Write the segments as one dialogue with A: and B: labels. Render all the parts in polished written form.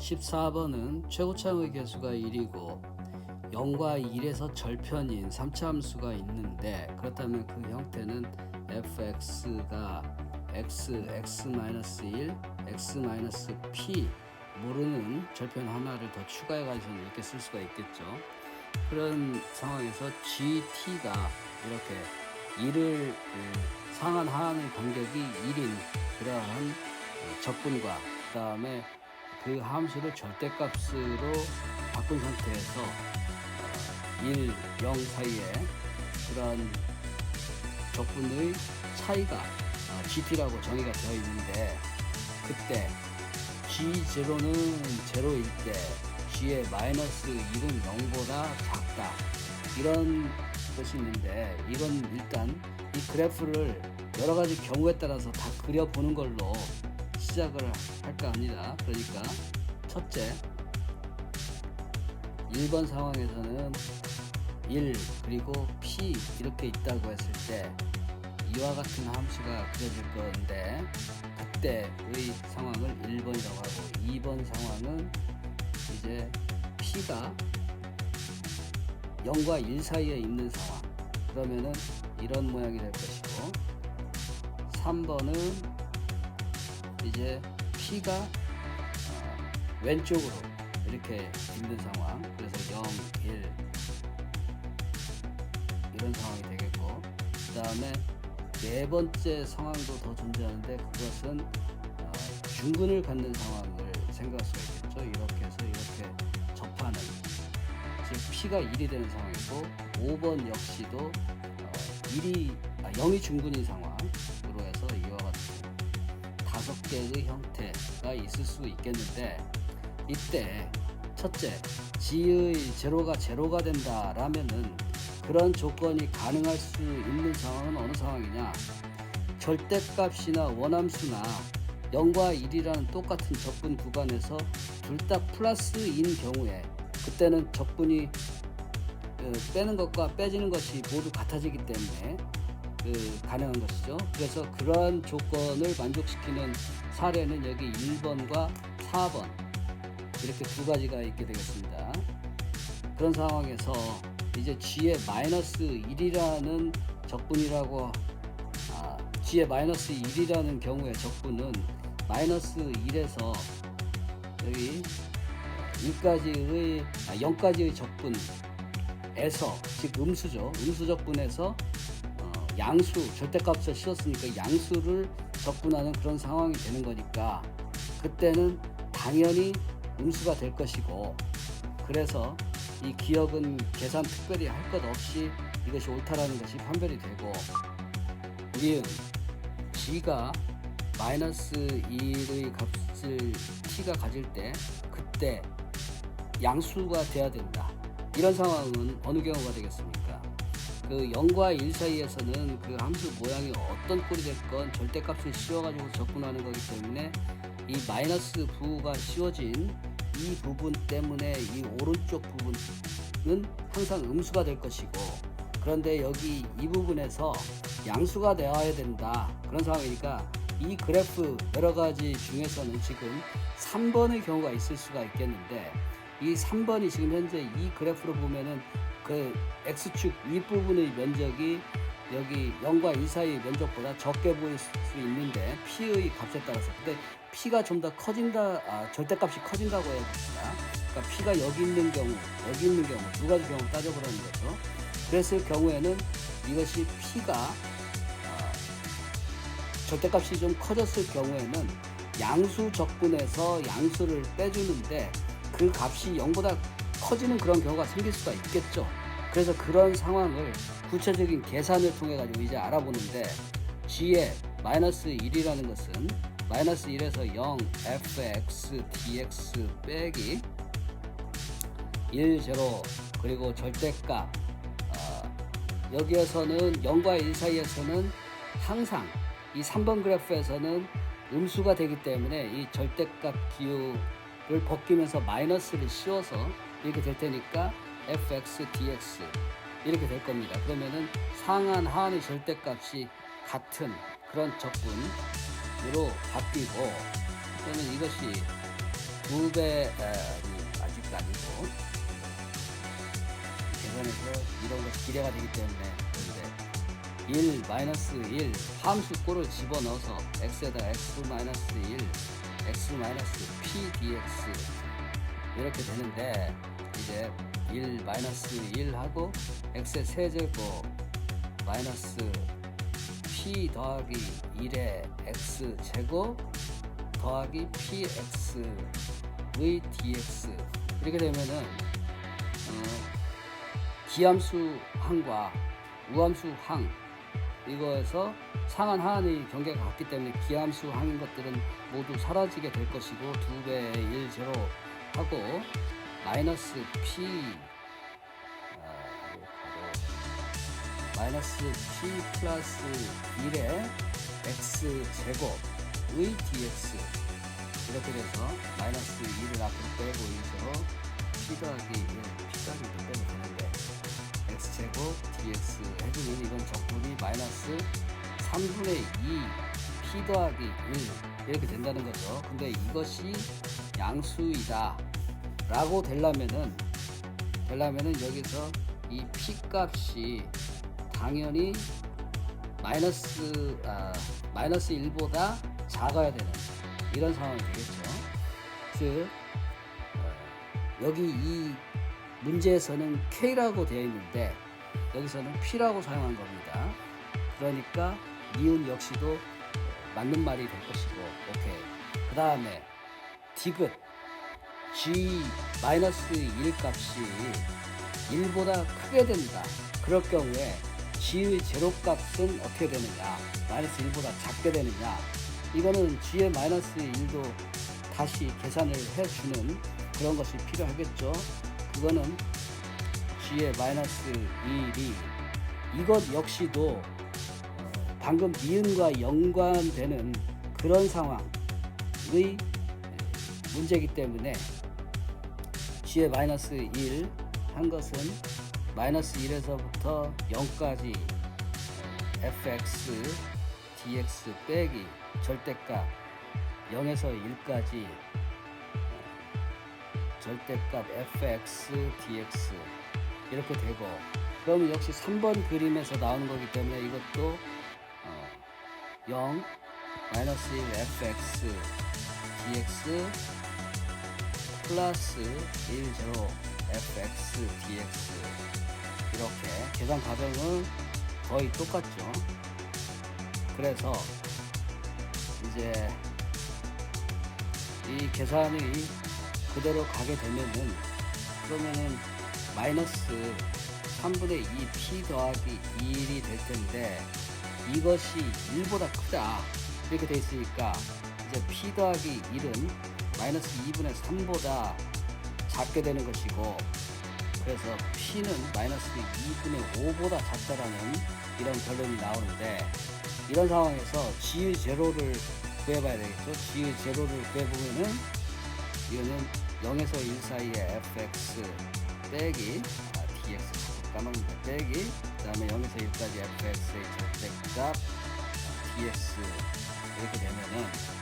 A: 14번은 최고차의 개수가 1이고 0과 1에서 절편인 3차 함수가 있는데, 그렇다면 그 형태는 fx가 x, x-1, x-p 모르는 절편 하나를 더 추가해 가지고 이렇게 쓸 수가 있겠죠. 그런 상황에서 gt가 이렇게 1을 상한 하한의 간격이 1인 그러한 적분과 그 다음에 그 함수를 절대값으로 바꾼 상태에서 1, 0 사이에 그런 적분의 차이가 gt라고 정의가 되어 있는데, 그때 g0는 0일 때 g의 마이너스 1은 0보다 작다, 이런 것이 있는데, 이건 일단 이 그래프를 여러 가지 경우에 따라서 다 그려보는 걸로 시작을 할까 합니다. 그러니까 첫째, 1번 상황에서는 1 그리고 p 이렇게 있다고 했을 때 이와 같은 함수가 그려질 건데, 그때의 상황을 1번이라고 하고, 2번 상황은 이제 p가 0과 1 사이에 있는 상황, 그러면은 이런 모양이 될 것이고, 3번은 이제 p가 왼쪽으로 이렇게 있는 상황, 그래서 0, 1 이런 상황이 되겠고, 그 다음에 네 번째 상황도 더 존재하는데, 그것은 중근을 갖는 상황을 생각할 수가 있겠죠. 이렇게 해서 이렇게 접하는, 즉 p가 1이 되는 상황이고, 5번 역시도 0이 중근인 상황으로 해서 이와 같은 5개의 형태가 있을 수 있겠는데, 이때 첫째, g의 제로가 된다라면은 그런 조건이 가능할 수 있는 상황은 어느 상황이냐? 절대값이나 원함수나 0과 1이라는 똑같은 적분 구간에서 둘 다 플러스인 경우에, 그때는 적분이 빼는 것과 빼지는 것이 모두 같아지기 때문에 가능한 것이죠. 그래서 그러한 조건을 만족시키는 사례는 여기 1번과 4번 이렇게 두 가지가 있게 되겠습니다. 그런 상황에서 이제 g의 마이너스 1이라는 적분이라고, g의 마이너스 1이라는 경우의 적분은 마이너스 1에서 여기 0까지의 적분에서, 즉 음수죠. 음수 적분에서 양수, 절대값을 씌웠으니까 양수를 적분하는 그런 상황이 되는 거니까, 그때는 당연히 음수가 될 것이고, 그래서 이 기억은 계산 특별히 할 것 없이 이것이 옳다라는 것이 판별이 되고, 우리는 g가 마이너스 1의 값을 t가 가질 때 그때 양수가 돼야 된다. 이런 상황은 어느 경우가 되겠습니까? 그 0과 1 사이에서는 그 함수 모양이 어떤 꼴이 됐건 절대값을 씌워가지고 적분하는 거기 때문에 이 마이너스 부가 씌워진 이 부분 때문에 이 오른쪽 부분은 항상 음수가 될 것이고, 그런데 여기 이 부분에서 양수가 되어야 된다, 그런 상황이니까 이 그래프 여러 가지 중에서는 지금 3번의 경우가 있을 수가 있겠는데, 이 3번이 지금 현재 이 그래프로 보면은 그 x축 윗부분의 면적이 여기 0과 1 사이의 면적보다 적게 보일 수 있는데, p의 값에 따라서, 근데 p가 좀 더 커진다, 절대값이 커진다고 해야 됩니다. 그러니까 p가 여기 있는 경우 두 가지 경우 따져보라는 거죠. 그랬을 경우에는 이것이 p가 절대값이 좀 커졌을 경우에는 양수 적분에서 양수를 빼주는데 그 값이 0보다 커지는 그런 경우가 생길 수가 있겠죠. 그래서 그런 상황을 구체적인 계산을 통해 가지고 이제 알아보는데, g의 마이너스 1이라는 것은 마이너스 1에서 0 fx dx 빼기 1, 0 그리고 절대값, 여기에서는 0과 1 사이에서는 항상 이 3번 그래프에서는 음수가 되기 때문에 이 절대값 기호를 벗기면서 마이너스를 씌워서 이렇게 될 테니까 fx dx 이렇게 될 겁니다. 그러면은 상한 하한의 절대값이 같은 그런 적분으로 바뀌고, 그러면 이것이 2배 아직 아니고 계산해서 이런 것이 기대가 되기 때문에 그런데 1 마이너스 1 함수 꼴을 집어넣어서 x에다 x 마이너스 1 x 마이너스 p dx 이렇게 되는데 이제 1 마이너스 1하고 x의 세제곱 마이너스 p 더하기 1의 x 제곱 더하기 px의 dx 이렇게 되면은 기함수 항과 우함수 항 이거에서 상한 하한의 경계가 같기 때문에 기함수 항인 것들은 모두 사라지게 될 것이고 2배의 1 제로 하고 마이너스 p 마이너스 p 플러스 1의 x 제곱의 dx 이렇게 돼서 마이너스 2를 앞으로 빼고 1제로 p 더하기 1 p 더하기 1 빼면 되는데 x제곱 dx 해주면 이건 적분이 마이너스 3분의 2 p 더하기 1 이렇게 된다는 거죠. 근데 이것이 양수이다 라고 되려면은 여기서 이 p 값이 당연히 마이너스 1보다 작아야 되는 이런 상황이 되겠죠. 즉 여기 이 문제에서는 K라고 되어 있는데 여기서는 P라고 사용한 겁니다. 그러니까 니은 역시도 맞는 말이 될 것이고 오케이. 그 다음에 디귿 G-1 값이 1보다 크게 된다. 그럴 경우에 G의 제로 값은 어떻게 되느냐 마이너스 1보다 작게 되느냐 이거는 G의 마이너스 1도 다시 계산을 해주는 그런 것이 필요하겠죠. 그거는 G의 마이너스 1이 이것 역시도 방금 니은과 연관되는 그런 상황의 문제이기 때문에 G의 마이너스 1 한 것은 마이너스 1에서부터 0까지 fx dx 빼기 절대값 0에서 1까지 절대값 fx dx 이렇게 되고 그러면 역시 3번 그림에서 나오는 거기 때문에 이것도 0 마이너스 1 fx dx 플러스 1 제로 fx dx 이렇게 계산 과정은 거의 똑같죠. 그래서 이제 이 계산이 그대로 가게 되면은 그러면은 마이너스 3분의 2 p 더하기 1이 될 텐데 이것이 1보다 크다 이렇게 돼 있으니까 이제 p 더하기 1은 마이너스 2분의 3보다 작게 되는 것이고 그래서 p는 마이너스 2분의 5보다 작다라는 이런 결론이 나오는데 이런 상황에서 g의 제로를 구해봐야 되겠죠. g의 제로를 구해보면은 이거는 0에서 1 사이에 fx 빼기 dx 까먹는다 빼기 그 다음에 0에서 1까지 fx의 절대값 dx 이렇게 되면은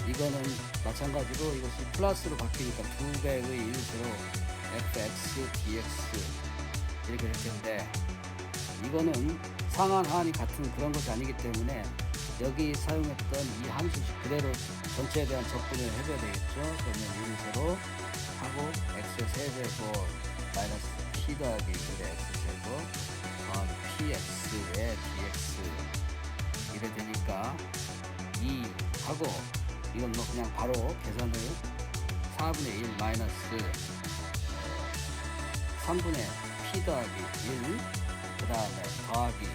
A: 이거는 마찬가지로 이것이 플러스로 바뀌니까 2배의 1제로 fx dx 이렇게 될 텐데 이거는 상한 하한이 같은 그런 것이 아니기 때문에 여기 사용했던 이 함수식 그대로 전체에 대한 적분을 해줘야 되겠죠. 그러면 1제로 하고 x의 세제곱 마이너스 p 더하기 1의 x제곱 더하기 px의 dx 이래 되니까 2 하고 이건 뭐 그냥 바로 계산을 4분의 1 마이너스 3분의 p 더하기 1 그 다음에 더하기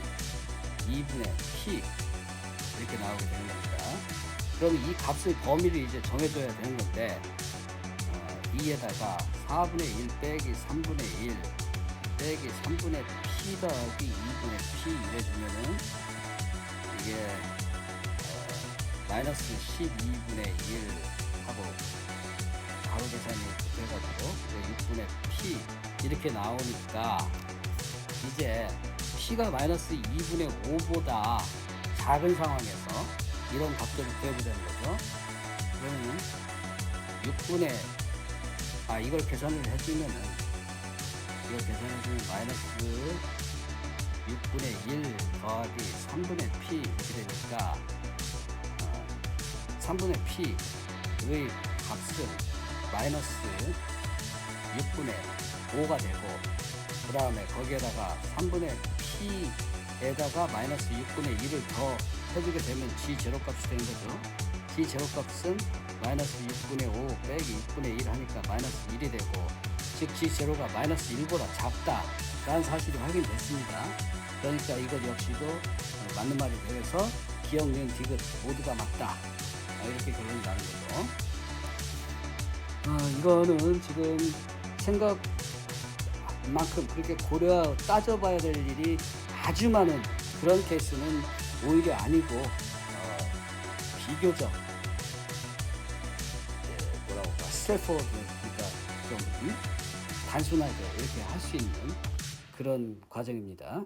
A: 2분의 p 이렇게 나오게 되는 겁니다. 그럼 이 값의 범위를 이제 정해줘야 되는 건데 2에다가 4분의 1 빼기 3분의 1 빼기 3분의 p 더하기 2분의 p 이래주면은 이게 마이너스 12분의 1 하고 바로 계산이 돼가지고 6분의 p 이렇게 나오니까 이제 p가 마이너스 2분의 5보다 작은 상황에서 이런 값들을 구해보자는 거죠. 그러면 6분의 이걸 계산을 해주면은 마이너스 6분의 1 더하기 3분의 p 이렇게 되니까 3분의 p의 값은 마이너스 6분의 5가 되고, 그 다음에 거기에다가 3분의 p에다가 마이너스 6분의 1을 더 해주게 되면 g 제로 값이 되는 거죠. g 제로 값은 마이너스 6분의 5 빼기 6분의 1 하니까 마이너스 1이 되고, 즉 g 제로가 마이너스 1보다 작다라는 사실이 확인됐습니다. 그러니까 이것 역시도 맞는 말이 되어서 기억, 니은, 디귿 모두가 맞다, 이렇게 결론이 나는 거죠. 이거는 지금 생각만큼 그렇게 따져봐야 될 일이 아주 많은 그런 케이스는 오히려 아니고, 비교적 스트레이트포워드, 그러니까 좀 단순하게 이렇게 할 수 있는 그런 과정입니다.